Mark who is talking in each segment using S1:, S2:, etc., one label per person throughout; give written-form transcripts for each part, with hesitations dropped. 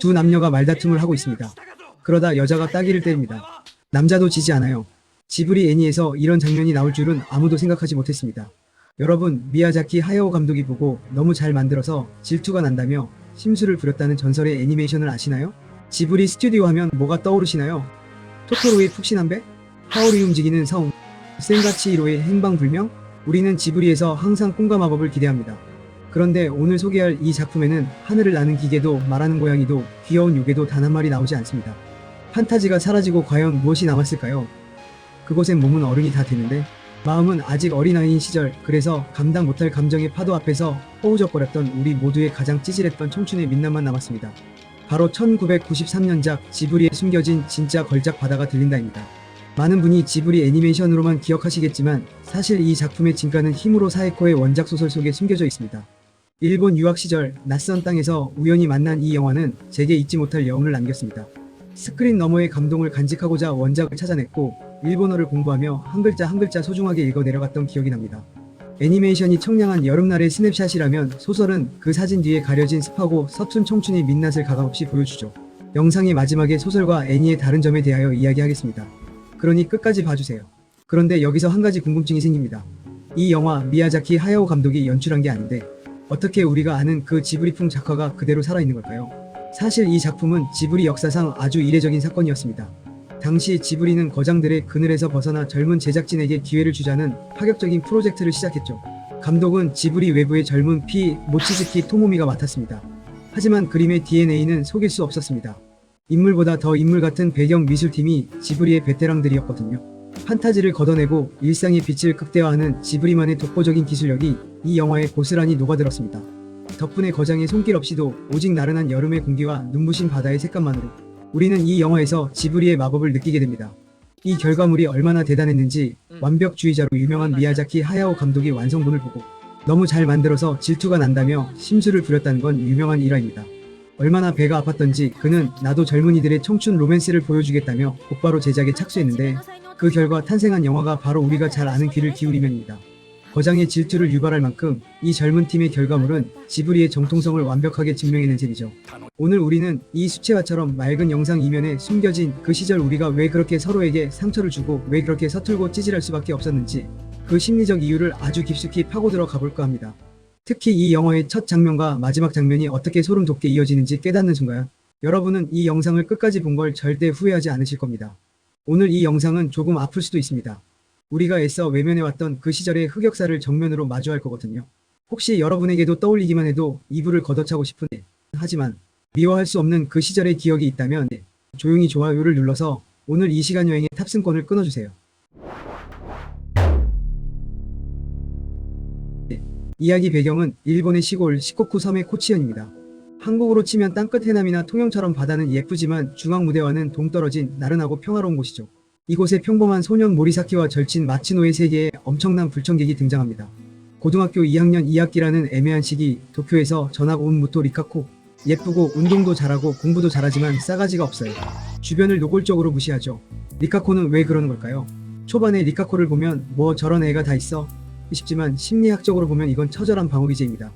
S1: 두 남녀가 말다툼을 하고 있습니다. 그러다 여자가 따귀를 때립니다. 남자도 지지 않아요. 지브리 애니에서 이런 장면이 나올 줄은 아무도 생각하지 못했습니다. 여러분, 미야자키 하야오 감독이 보고 너무 잘 만들어서 질투가 난다며 심술을 부렸다는 전설의 애니메이션을 아시나요? 지브리 스튜디오 하면 뭐가 떠오르시나요? 토토로의 푹신한 배? 하울이 움직이는 성? 센가치히로의 행방불명? 우리는 지브리에서 항상 꿈과 마법을 기대합니다. 그런데 오늘 소개할 이 작품에는 하늘을 나는 기계도 말하는 고양이도 귀여운 요괴도 단 한 마리 나오지 않습니다. 판타지가 사라지고 과연 무엇이 남았을까요? 그곳엔 몸은 어른이 다 되는데 마음은 아직 어린아이인 시절, 그래서 감당 못할 감정의 파도 앞에서 허우적거렸던 우리 모두의 가장 찌질했던 청춘의 민낯만 남았습니다. 바로 1993년작 지브리에 숨겨진 진짜 걸작 바다가 들린다입니다. 많은 분이 지브리 애니메이션으로만 기억하시겠지만 사실 이 작품의 진가는 히무로 사에코의 원작 소설 속에 숨겨져 있습니다. 일본 유학 시절 낯선 땅에서 우연히 만난 이 영화는 제게 잊지 못할 여운을 남겼습니다. 스크린 너머의 감동을 간직하고자 원작을 찾아냈고 일본어를 공부하며 한 글자 한 글자 소중하게 읽어 내려갔던 기억이 납니다. 애니메이션이 청량한 여름날의 스냅샷이라면 소설은 그 사진 뒤에 가려진 습하고 서툰 청춘의 민낯을 가감없이 보여주죠. 영상의 마지막에 소설과 애니의 다른 점에 대하여 이야기하겠습니다. 그러니 끝까지 봐주세요. 그런데 여기서 한 가지 궁금증이 생깁니다. 이 영화 미야자키 하야오 감독이 연출한 게 아닌데 어떻게 우리가 아는 그 지브리풍 작화가 그대로 살아있는 걸까요? 사실 이 작품은 지브리 역사상 아주 이례적인 사건이었습니다. 당시 지브리는 거장들의 그늘에서 벗어나 젊은 제작진에게 기회를 주자는 파격적인 프로젝트를 시작했죠. 감독은 지브리 외부의 젊은 모치즈키 토모미가 맡았습니다. 하지만 그림의 DNA는 속일 수 없었습니다. 인물보다 더 인물 같은 배경 미술팀이 지브리의 베테랑들이었거든요. 판타지를 걷어내고 일상의 빛을 극대화하는 지브리만의 독보적인 기술력이 이 영화에 고스란히 녹아들었습니다. 덕분에 거장의 손길 없이도 오직 나른한 여름의 공기와 눈부신 바다의 색감만으로 우리는 이 영화에서 지브리의 마법을 느끼게 됩니다. 이 결과물이 얼마나 대단했는지 완벽주의자로 유명한 미야자키 하야오 감독이 완성본을 보고 너무 잘 만들어서 질투가 난다며 심술을 부렸다는 건 유명한 일화입니다. 얼마나 배가 아팠던지 그는 나도 젊은이들의 청춘 로맨스를 보여주겠다며 곧바로 제작에 착수했는데 그 결과 탄생한 영화가 바로 우리가 잘 아는 귀를 기울이면입니다. 거장의 질투를 유발할 만큼 이 젊은 팀의 결과물은 지브리의 정통성을 완벽하게 증명해낸 셈이죠. 오늘 우리는 이 수채화처럼 맑은 영상 이면에 숨겨진 그 시절 우리가 왜 그렇게 서로에게 상처를 주고 왜 그렇게 서툴고 찌질할 수밖에 없었는지 그 심리적 이유를 아주 깊숙이 파고들어 가볼까 합니다. 특히 이 영화의 첫 장면과 마지막 장면이 어떻게 소름 돋게 이어지는지 깨닫는 순간 여러분은 이 영상을 끝까지 본 걸 절대 후회하지 않으실 겁니다. 오늘 이 영상은 조금 아플 수도 있습니다. 우리가 애써 외면해왔던 그 시절의 흑역사를 정면으로 마주할 거거든요. 혹시 여러분에게도 떠올리기만 해도 이불을 걷어차고 싶은데 하지만 미워할 수 없는 그 시절의 기억이 있다면 조용히 좋아요를 눌러서 오늘 이 시간 여행의 탑승권을 끊어주세요. 이야기 배경은 일본의 시골 시코쿠 섬의 코치현입니다. 한국으로 치면 땅끝 해남이나 통영처럼 바다는 예쁘지만 중앙 무대와는 동떨어진 나른하고 평화로운 곳이죠. 이곳에 평범한 소년 모리사키와 절친 마츠노의 세계에 엄청난 불청객이 등장합니다. 고등학교 2학년 2학기라는 애매한 시기 도쿄에서 전학 온 무토 리카코. 예쁘고 운동도 잘하고 공부도 잘하지만 싸가지가 없어요. 주변을 노골적으로 무시하죠. 리카코는 왜 그러는 걸까요? 초반에 리카코를 보면 뭐 저런 애가 다 있어? 싶지만 심리학적으로 보면 이건 처절한 방어기제입니다.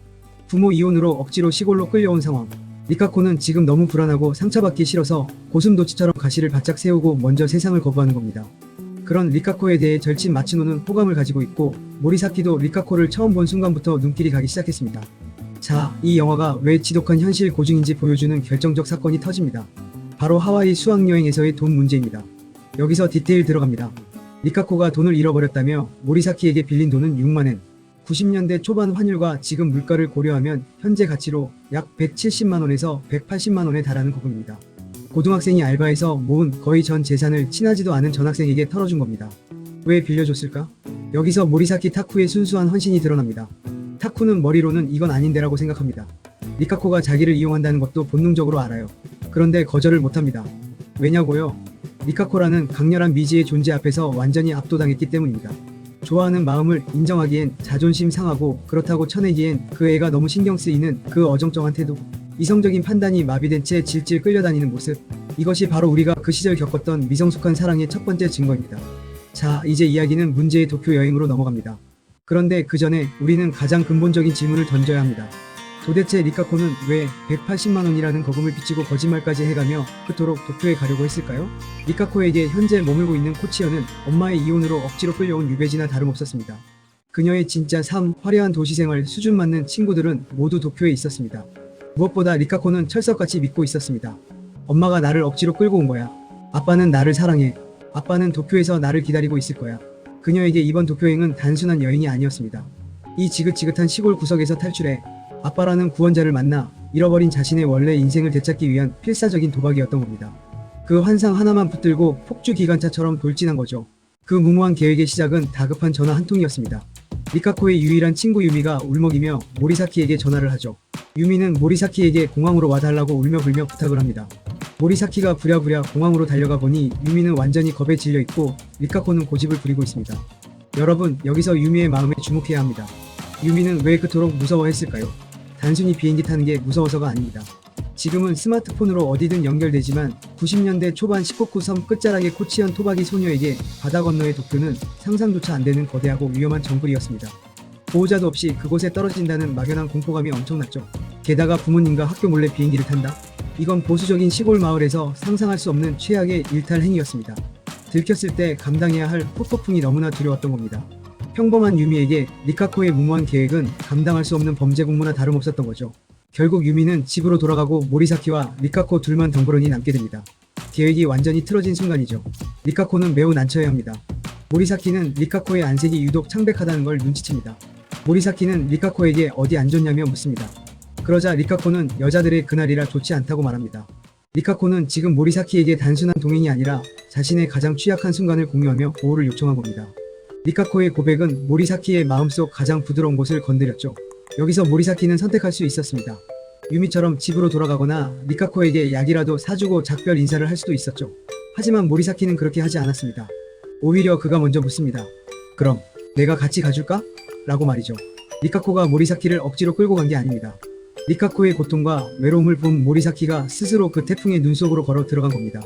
S1: 부모 이혼으로 억지로 시골로 끌려온 상황. 리카코는 지금 너무 불안하고 상처받기 싫어서 고슴도치처럼 가시를 바짝 세우고 먼저 세상을 거부하는 겁니다. 그런 리카코에 대해 절친 마츠노는 호감을 가지고 있고 모리사키도 리카코를 처음 본 순간부터 눈길이 가기 시작했습니다. 자, 이 영화가 왜 지독한 현실 고증인지 보여주는 결정적 사건이 터집니다. 바로 하와이 수학여행에서의 돈 문제입니다. 여기서 디테일 들어갑니다. 리카코가 돈을 잃어버렸다며 모리사키에게 빌린 돈은 6만엔. 90년대 초반 환율과 지금 물가를 고려하면 현재 가치로 약 170만원에서 180만원에 달하는 거금입니다. 고등학생이 알바해서 모은 거의 전 재산을 친하지도 않은 전학생에게 털어준 겁니다. 왜 빌려줬을까? 여기서 모리사키 타쿠의 순수한 헌신이 드러납니다. 타쿠는 머리로는 이건 아닌데라고 생각합니다. 리카코가 자기를 이용한다는 것도 본능적으로 알아요. 그런데 거절을 못합니다. 왜냐고요? 리카코라는 강렬한 미지의 존재 앞에서 완전히 압도당했기 때문입니다. 좋아하는 마음을 인정하기엔 자존심 상하고 그렇다고 쳐내기엔 그 애가 너무 신경 쓰이는 그 어정쩡한 태도, 이성적인 판단이 마비된 채 질질 끌려다니는 모습, 이것이 바로 우리가 그 시절 겪었던 미성숙한 사랑의 첫 번째 증거입니다. 자, 이제 이야기는 문제의 도쿄 여행으로 넘어갑니다. 그런데 그 전에 우리는 가장 근본적인 질문을 던져야 합니다. 도대체 리카코는 왜 180만 원이라는 거금을 빚지고 거짓말까지 해가며 그토록 도쿄에 가려고 했을까요? 리카코에게 현재 머물고 있는 코치현은 엄마의 이혼으로 억지로 끌려온 유배지나 다름없었습니다. 그녀의 진짜 삶, 화려한 도시생활, 수준 맞는 친구들은 모두 도쿄에 있었습니다. 무엇보다 리카코는 철석같이 믿고 있었습니다. 엄마가 나를 억지로 끌고 온 거야. 아빠는 나를 사랑해. 아빠는 도쿄에서 나를 기다리고 있을 거야. 그녀에게 이번 도쿄여행은 단순한 여행이 아니었습니다. 이 지긋지긋한 시골 구석에서 탈출해 아빠라는 구원자를 만나 잃어버린 자신의 원래 인생을 되찾기 위한 필사적인 도박이었던 겁니다. 그 환상 하나만 붙들고 폭주 기관차처럼 돌진한 거죠. 그 무모한 계획의 시작은 다급한 전화 한 통이었습니다. 리카코의 유일한 친구 유미가 울먹이며 모리사키에게 전화를 하죠. 유미는 모리사키에게 공항으로 와달라고 울며불며 부탁을 합니다. 모리사키가 부랴부랴 공항으로 달려가 보니 유미는 완전히 겁에 질려 있고 리카코는 고집을 부리고 있습니다. 여러분, 여기서 유미의 마음에 주목해야 합니다. 유미는 왜 그토록 무서워했을까요? 단순히 비행기 타는 게 무서워서가 아닙니다. 지금은 스마트폰으로 어디든 연결되지만 90년대 초반 시코쿠 섬 끝자락의 코치현 토박이 소녀에게 바다 건너의 도쿄는 상상조차 안 되는 거대하고 위험한 정글이었습니다. 보호자도 없이 그곳에 떨어진다는 막연한 공포감이 엄청났죠. 게다가 부모님과 학교 몰래 비행기를 탄다? 이건 보수적인 시골 마을에서 상상할 수 없는 최악의 일탈 행위였습니다. 들켰을 때 감당해야 할 폭폭풍이 너무나 두려웠던 겁니다. 평범한 유미에게 리카코의 무모한 계획은 감당할 수 없는 범죄 공모나 다름없었던 거죠. 결국 유미는 집으로 돌아가고 모리사키와 리카코 둘만 덩그러니 남게 됩니다. 계획이 완전히 틀어진 순간이죠. 리카코는 매우 난처해야 합니다. 모리사키는 리카코의 안색이 유독 창백하다는 걸 눈치챕니다. 모리사키는 리카코에게 어디 안 좋냐며 묻습니다. 그러자 리카코는 여자들의 그날이라 좋지 않다고 말합니다. 리카코는 지금 모리사키에게 단순한 동행이 아니라 자신의 가장 취약한 순간을 공유하며 보호를 요청한 겁니다. 리카코의 고백은 모리사키의 마음속 가장 부드러운 곳을 건드렸죠. 여기서 모리사키는 선택할 수 있었습니다. 유미처럼 집으로 돌아가거나 리카코에게 약이라도 사주고 작별 인사를 할 수도 있었죠. 하지만 모리사키는 그렇게 하지 않았습니다. 오히려 그가 먼저 묻습니다. 그럼 내가 같이 가줄까? 라고 말이죠. 리카코가 모리사키를 억지로 끌고 간 게 아닙니다. 리카코의 고통과 외로움을 본 모리사키가 스스로 그 태풍의 눈 속으로 걸어 들어간 겁니다.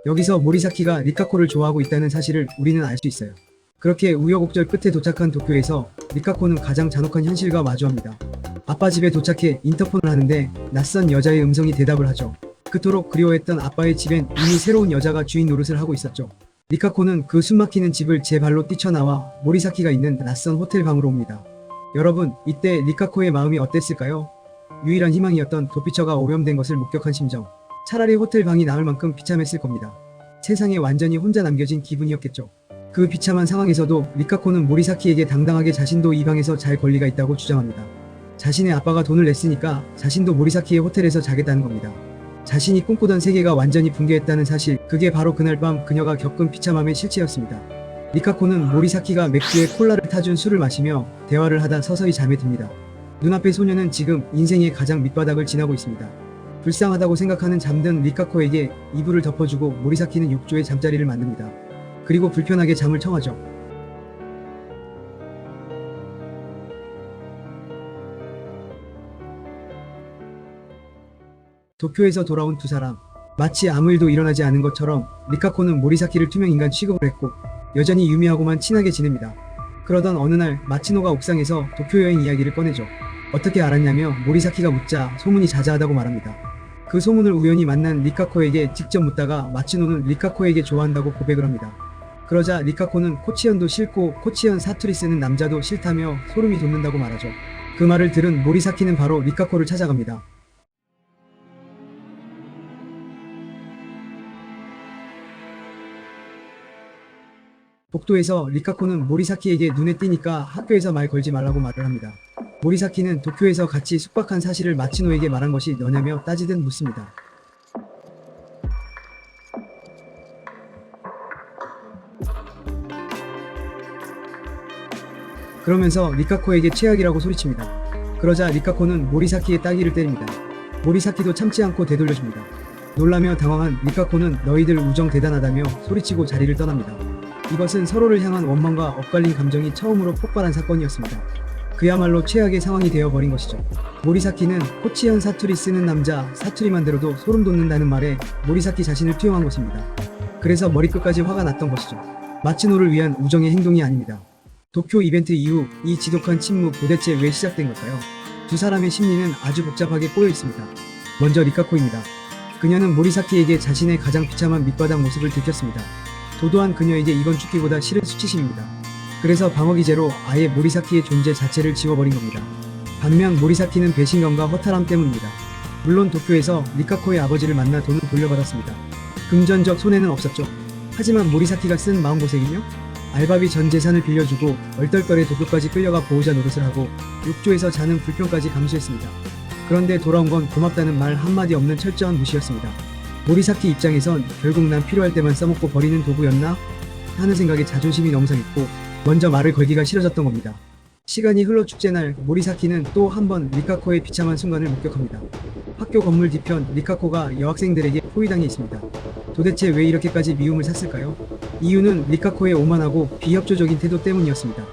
S1: 여기서 모리사키가 리카코를 좋아하고 있다는 사실을 우리는 알 수 있어요. 그렇게 우여곡절 끝에 도착한 도쿄에서 리카코는 가장 잔혹한 현실과 마주합니다. 아빠 집에 도착해 인터폰을 하는데 낯선 여자의 음성이 대답을 하죠. 그토록 그리워했던 아빠의 집엔 이미 새로운 여자가 주인 노릇을 하고 있었죠. 리카코는 그 숨막히는 집을 제 발로 뛰쳐나와 모리사키가 있는 낯선 호텔 방으로 옵니다. 여러분, 이때 리카코의 마음이 어땠을까요? 유일한 희망이었던 도피처가 오염된 것을 목격한 심정. 차라리 호텔 방이 나을 만큼 비참했을 겁니다. 세상에 완전히 혼자 남겨진 기분이었겠죠. 그 비참한 상황에서도 리카코는 모리사키에게 당당하게 자신도 이 방에서 잘 권리가 있다고 주장합니다. 자신의 아빠가 돈을 냈으니까 자신도 모리사키의 호텔에서 자겠다는 겁니다. 자신이 꿈꾸던 세계가 완전히 붕괴했다는 사실, 그게 바로 그날 밤 그녀가 겪은 비참함의 실체였습니다. 리카코는 모리사키가 맥주에 콜라를 타준 술을 마시며 대화를 하다 서서히 잠에 듭니다. 눈앞의 소녀는 지금 인생의 가장 밑바닥을 지나고 있습니다. 불쌍하다고 생각하는 잠든 리카코에게 이불을 덮어주고 모리사키는 욕조에 잠자리를 만듭니다. 그리고 불편하게 잠을 청하죠. 도쿄에서 돌아온 두 사람. 마치 아무 일도 일어나지 않은 것처럼 리카코는 모리사키를 투명인간 취급을 했고 여전히 유미하고만 친하게 지냅니다. 그러던 어느 날 마치노가 옥상에서 도쿄 여행 이야기를 꺼내죠. 어떻게 알았냐며 모리사키가 묻자 소문이 자자하다고 말합니다. 그 소문을 우연히 만난 리카코에게 직접 묻다가 마치노는 리카코에게 좋아한다고 고백을 합니다. 그러자 리카코는 코치현도 싫고 코치현 사투리 쓰는 남자도 싫다며 소름이 돋는다고 말하죠. 그 말을 들은 모리사키는 바로 리카코를 찾아갑니다. 복도에서 리카코는 모리사키에게 눈에 띄니까 학교에서 말 걸지 말라고 말을 합니다. 모리사키는 도쿄에서 같이 숙박한 사실을 마치노에게 말한 것이 너냐며 따지듯 묻습니다. 그러면서 리카코에게 최악이라고 소리칩니다. 그러자 리카코는 모리사키의 따귀를 때립니다. 모리사키도 참지 않고 되돌려줍니다. 놀라며 당황한 리카코는 너희들 우정 대단하다며 소리치고 자리를 떠납니다. 이것은 서로를 향한 원망과 엇갈린 감정이 처음으로 폭발한 사건이었습니다. 그야말로 최악의 상황이 되어버린 것이죠. 모리사키는 코치현 사투리 쓰는 남자, 사투리만 들어도 소름 돋는다는 말에 모리사키 자신을 투영한 것입니다. 그래서 머리끝까지 화가 났던 것이죠. 마치노를 위한 우정의 행동이 아닙니다. 도쿄 이벤트 이후 이 지독한 침묵 도대체 왜 시작된 걸까요? 두 사람의 심리는 아주 복잡하게 꼬여 있습니다. 먼저 리카코입니다. 그녀는 모리사키에게 자신의 가장 비참한 밑바닥 모습을 들켰습니다. 도도한 그녀에게 이건 죽기보다 싫은 수치심입니다. 그래서 방어기제로 아예 모리사키의 존재 자체를 지워버린 겁니다. 반면 모리사키는 배신감과 허탈함 때문입니다. 물론 도쿄에서 리카코의 아버지를 만나 돈을 돌려받았습니다. 금전적 손해는 없었죠. 하지만 모리사키가 쓴 마음고생이며 알바비 전 재산을 빌려주고 얼떨결에 도쿄까지 끌려가 보호자 노릇을 하고 욕조에서 자는 불평까지 감수했습니다. 그런데 돌아온 건 고맙다는 말 한마디 없는 철저한 무시였습니다. 모리사키 입장에선 결국 난 필요할 때만 써먹고 버리는 도구였나 하는 생각에 자존심이 너무 상했고 먼저 말을 걸기가 싫어졌던 겁니다. 시간이 흘러 축제날 모리사키는 또 한 번 리카코의 비참한 순간을 목격합니다. 학교 건물 뒤편 리카코가 여학생들에게 포위당해 있습니다. 도대체 왜 이렇게까지 미움을 샀을까요? 이유는 리카코의 오만하고 비협조적인 태도 때문이었습니다.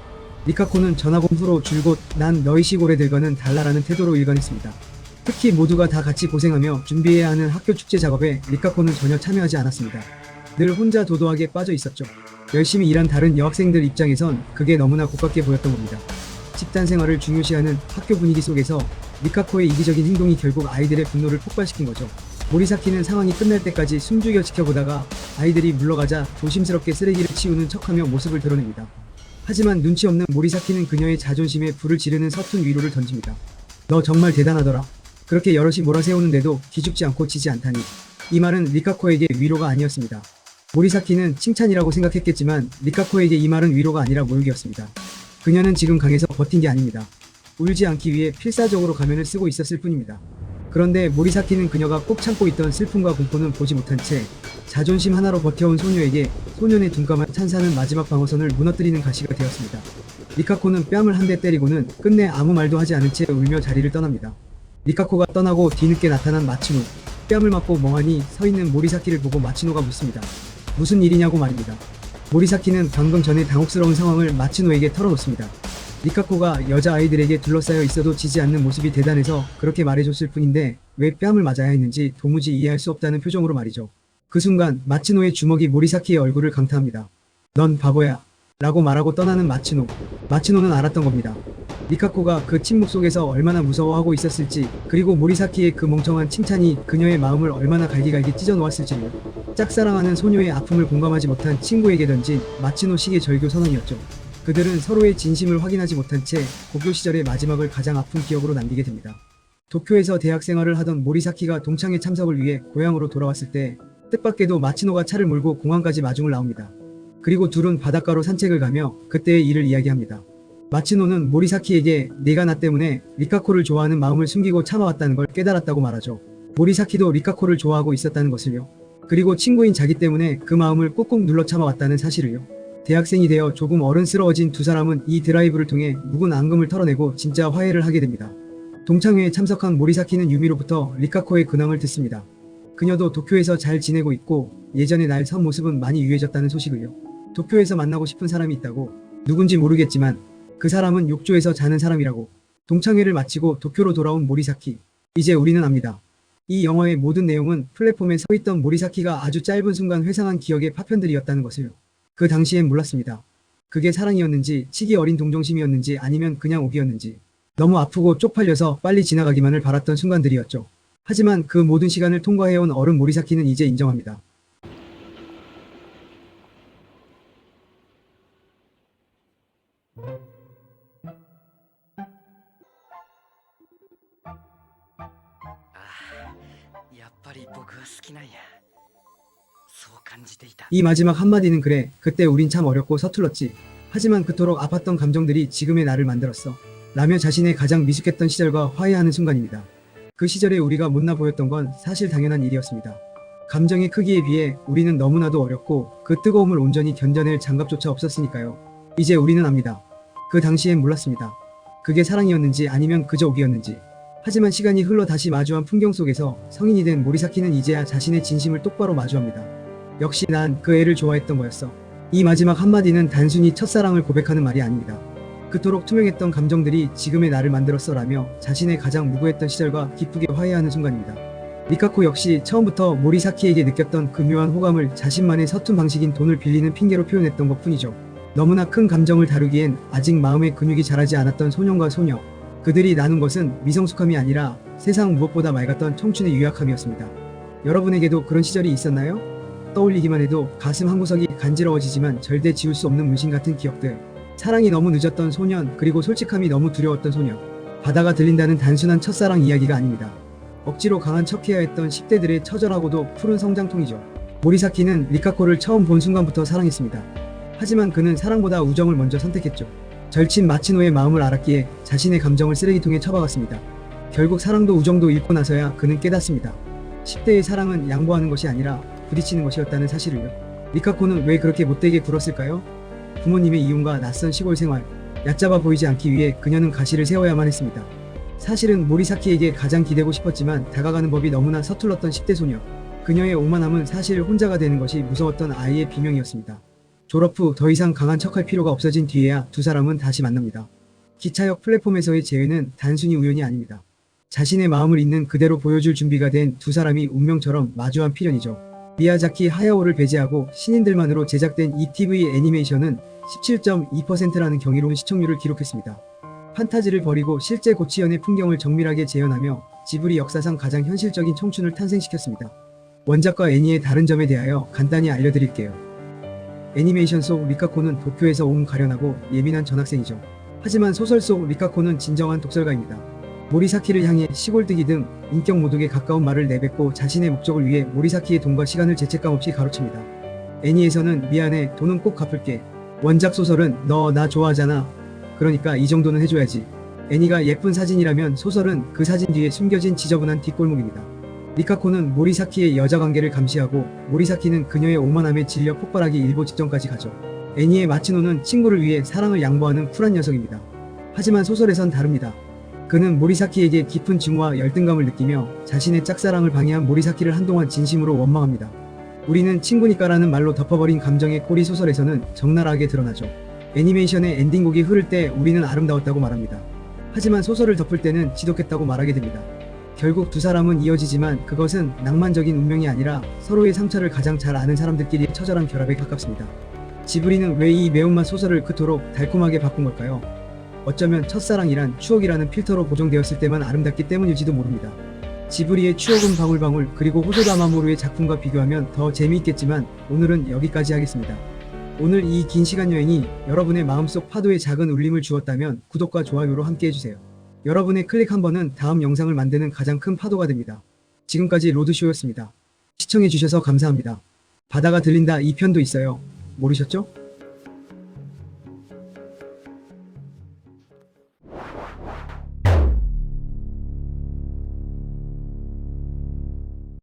S1: 리카코는 전학온 후로 줄곧 난 너희 시골애들과는 달라라는 태도로 일관했습니다. 특히 모두가 다 같이 고생하며 준비해야 하는 학교 축제 작업에 리카코는 전혀 참여하지 않았습니다. 늘 혼자 도도하게 빠져 있었죠. 열심히 일한 다른 여학생들 입장에선 그게 너무나 고깝게 보였던 겁니다. 집단 생활을 중요시하는 학교 분위기 속에서 리카코의 이기적인 행동이 결국 아이들의 분노를 폭발시킨 거죠. 모리사키는 상황이 끝날 때까지 숨죽여 지켜보다가 아이들이 물러가자 조심스럽게 쓰레기를 치우는 척하며 모습을 드러냅니다. 하지만 눈치 없는 모리사키는 그녀의 자존심에 불을 지르는 서툰 위로를 던집니다. 너 정말 대단하더라. 그렇게 여럿이 몰아세우는데도 기죽지 않고 지지 않다니. 이 말은 리카코에게 위로가 아니었습니다. 모리사키는 칭찬이라고 생각했겠지만 리카코에게 이 말은 위로가 아니라 모욕이었습니다. 그녀는 지금 강해서 버틴 게 아닙니다. 울지 않기 위해 필사적으로 가면을 쓰고 있었을 뿐입니다. 그런데 모리사키는 그녀가 꼭 참고 있던 슬픔과 공포는 보지 못한 채 자존심 하나로 버텨온 소녀에게 소년의 둔감한 찬사는 마지막 방어선을 무너뜨리는 가시가 되었습니다. 리카코는 뺨을 한 대 때리고는 끝내 아무 말도 하지 않은 채 울며 자리를 떠납니다. 리카코가 떠나고 뒤늦게 나타난 마츠노. 뺨을 맞고 멍하니 서 있는 모리사키를 보고 마츠노가 묻습니다. 무슨 일이냐고 말입니다. 모리사키는 방금 전에 당혹스러운 상황을 마츠노에게 털어놓습니다. 리카코가 여자아이들에게 둘러싸여 있어도 지지 않는 모습이 대단해서 그렇게 말해줬을 뿐인데 왜 뺨을 맞아야 했는지 도무지 이해할 수 없다는 표정으로 말이죠. 그 순간 마츠노의 주먹이 모리사키의 얼굴을 강타합니다. 넌 바보야 라고 말하고 떠나는 마츠노. 마츠노는 알았던 겁니다. 리카코가 그 침묵 속에서 얼마나 무서워하고 있었을지, 그리고 모리사키의 그 멍청한 칭찬이 그녀의 마음을 얼마나 갈기갈기 찢어놓았을지요. 짝사랑하는 소녀의 아픔을 공감하지 못한 친구에게 던진 마츠노식의 절교 선언이었죠. 그들은 서로의 진심을 확인하지 못한 채 고교 시절의 마지막을 가장 아픈 기억으로 남기게 됩니다. 도쿄에서 대학 생활을 하던 모리사키가 동창회 참석을 위해 고향으로 돌아왔을 때 뜻밖에도 마츠노가 차를 몰고 공항까지 마중을 나옵니다. 그리고 둘은 바닷가로 산책을 가며 그때의 일을 이야기합니다. 마츠노는 모리사키에게 네가 나 때문에 리카코를 좋아하는 마음을 숨기고 참아왔다는 걸 깨달았다고 말하죠. 모리사키도 리카코를 좋아하고 있었다는 것을요. 그리고 친구인 자기 때문에 그 마음을 꾹꾹 눌러 참아왔다는 사실을요. 대학생이 되어 조금 어른스러워진 두 사람은 이 드라이브를 통해 묵은 앙금을 털어내고 진짜 화해를 하게 됩니다. 동창회에 참석한 모리사키는 유미로부터 리카코의 근황을 듣습니다. 그녀도 도쿄에서 잘 지내고 있고 예전의 날 선 모습은 많이 유해졌다는 소식을요. 도쿄에서 만나고 싶은 사람이 있다고. 누군지 모르겠지만 그 사람은 욕조에서 자는 사람이라고. 동창회를 마치고 도쿄로 돌아온 모리사키. 이제 우리는 압니다. 이 영화의 모든 내용은 플랫폼에 서 있던 모리사키가 아주 짧은 순간 회상한 기억의 파편들이었다는 것을 그 당시엔 몰랐습니다. 그게 사랑이었는지 치기 어린 동정심이었는지 아니면 그냥 오기였는지 너무 아프고 쪽팔려서 빨리 지나가기만을 바랐던 순간들이었죠. 하지만 그 모든 시간을 통과해온 어른 모리사키는 이제 인정합니다. 이 마지막 한마디는 그래, 그때 우린 참 어렸고 서툴렀지. 하지만 그토록 아팠던 감정들이 지금의 나를 만들었어. 라며 자신의 가장 미숙했던 시절과 화해하는 순간입니다. 그 시절에 우리가 못나 보였던 건 사실 당연한 일이었습니다. 감정의 크기에 비해 우리는 너무나도 어렸고 그 뜨거움을 온전히 견뎌낼 장갑조차 없었으니까요. 이제 우리는 압니다. 그 당시엔 몰랐습니다. 그게 사랑이었는지 아니면 그저 오기였는지. 하지만 시간이 흘러 다시 마주한 풍경 속에서 성인이 된 모리사키는 이제야 자신의 진심을 똑바로 마주합니다. 역시 난 그 애를 좋아했던 거였어. 이 마지막 한마디는 단순히 첫사랑을 고백하는 말이 아닙니다. 그토록 투명했던 감정들이 지금의 나를 만들었어라며 자신의 가장 무고했던 시절과 기쁘게 화해하는 순간입니다. 리카코 역시 처음부터 모리사키에게 느꼈던 그 묘한 호감을 자신만의 서툰 방식인 돈을 빌리는 핑계로 표현했던 것 뿐이죠. 너무나 큰 감정을 다루기엔 아직 마음의 근육이 자라지 않았던 소년과 소녀. 그들이 나눈 것은 미성숙함이 아니라 세상 무엇보다 맑았던 청춘의 유약함이었습니다. 여러분에게도 그런 시절이 있었나요? 떠올리기만 해도 가슴 한구석이 간지러워지지만 절대 지울 수 없는 문신 같은 기억들. 사랑이 너무 늦었던 소년, 그리고 솔직함이 너무 두려웠던 소녀. 바다가 들린다는 단순한 첫사랑 이야기가 아닙니다. 억지로 강한 척해야 했던 10대들의 처절하고도 푸른 성장통이죠. 모리사키는 리카코를 처음 본 순간부터 사랑했습니다. 하지만 그는 사랑보다 우정을 먼저 선택했죠. 절친 마치노의 마음을 알았기에 자신의 감정을 쓰레기통에 처박았습니다. 결국 사랑도 우정도 잃고 나서야 그는 깨닫습니다. 10대의 사랑은 양보하는 것이 아니라 부딪히는 것이었다는 사실을요. 리카코는 왜 그렇게 못되게 굴었을까요? 부모님의 이혼과 낯선 시골 생활, 얕잡아 보이지 않기 위해 그녀는 가시를 세워야만 했습니다. 사실은 모리사키에게 가장 기대고 싶었지만 다가가는 법이 너무나 서툴렀던 10대 소녀. 그녀의 오만함은 사실 혼자가 되는 것이 무서웠던 아이의 비명이었습니다. 졸업 후 더 이상 강한 척할 필요가 없어진 뒤에야 두 사람은 다시 만납니다. 기차역 플랫폼에서의 재회는 단순히 우연이 아닙니다. 자신의 마음을 있는 그대로 보여줄 준비가 된 두 사람이 운명처럼 마주한 필연이죠. 미야자키 하야오를 배제하고 신인들만으로 제작된 이 TV 애니메이션은 17.2%라는 경이로운 시청률을 기록했습니다. 판타지를 버리고 실제 고치현의 풍경을 정밀하게 재현하며 지브리 역사상 가장 현실적인 청춘을 탄생시켰습니다. 원작과 애니의 다른 점에 대하여 간단히 알려드릴게요. 애니메이션 속 리카코는 도쿄에서 온 가련하고 예민한 전학생이죠. 하지만 소설 속 리카코는 진정한 독설가입니다. 모리사키를 향해 시골뜨기 등 인격 모독에 가까운 말을 내뱉고 자신의 목적을 위해 모리사키의 돈과 시간을 죄책감 없이 가로챕니다. 애니에서는 미안해, 돈은 꼭 갚을게. 원작 소설은 너 나 좋아하잖아. 그러니까 이 정도는 해줘야지. 애니가 예쁜 사진이라면 소설은 그 사진 뒤에 숨겨진 지저분한 뒷골목입니다. 리카코는 모리사키의 여자 관계를 감시하고 모리사키는 그녀의 오만함에 질려 폭발하기 일보 직전까지 가죠. 애니의 마치노는 친구를 위해 사랑을 양보하는 쿨한 녀석입니다. 하지만 소설에선 다릅니다. 그는 모리사키에게 깊은 증오와 열등감을 느끼며 자신의 짝사랑을 방해한 모리사키를 한동안 진심으로 원망합니다. 우리는 친구니까라는 말로 덮어버린 감정의 꼴이 소설에서는 적나라하게 드러나죠. 애니메이션의 엔딩곡이 흐를 때 우리는 아름다웠다고 말합니다. 하지만 소설을 덮을 때는 지독했다고 말하게 됩니다. 결국 두 사람은 이어지지만 그것은 낭만적인 운명이 아니라 서로의 상처를 가장 잘 아는 사람들끼리의 처절한 결합에 가깝습니다. 지브리는 왜 이 매운맛 소설을 그토록 달콤하게 바꾼 걸까요? 어쩌면 첫사랑이란 추억이라는 필터로 보정되었을 때만 아름답기 때문일지도 모릅니다. 지브리의 추억은 방울방울, 그리고 호소다 마모루의 작품과 비교하면 더 재미있겠지만 오늘은 여기까지 하겠습니다. 오늘 이 긴 시간 여행이 여러분의 마음속 파도에 작은 울림을 주었다면 구독과 좋아요로 함께 해주세요. 여러분의 클릭 한 번은 다음 영상을 만드는 가장 큰 파도가 됩니다. 지금까지 로드쇼였습니다. 시청해주셔서 감사합니다. 바다가 들린다 2편도 있어요. 모르셨죠?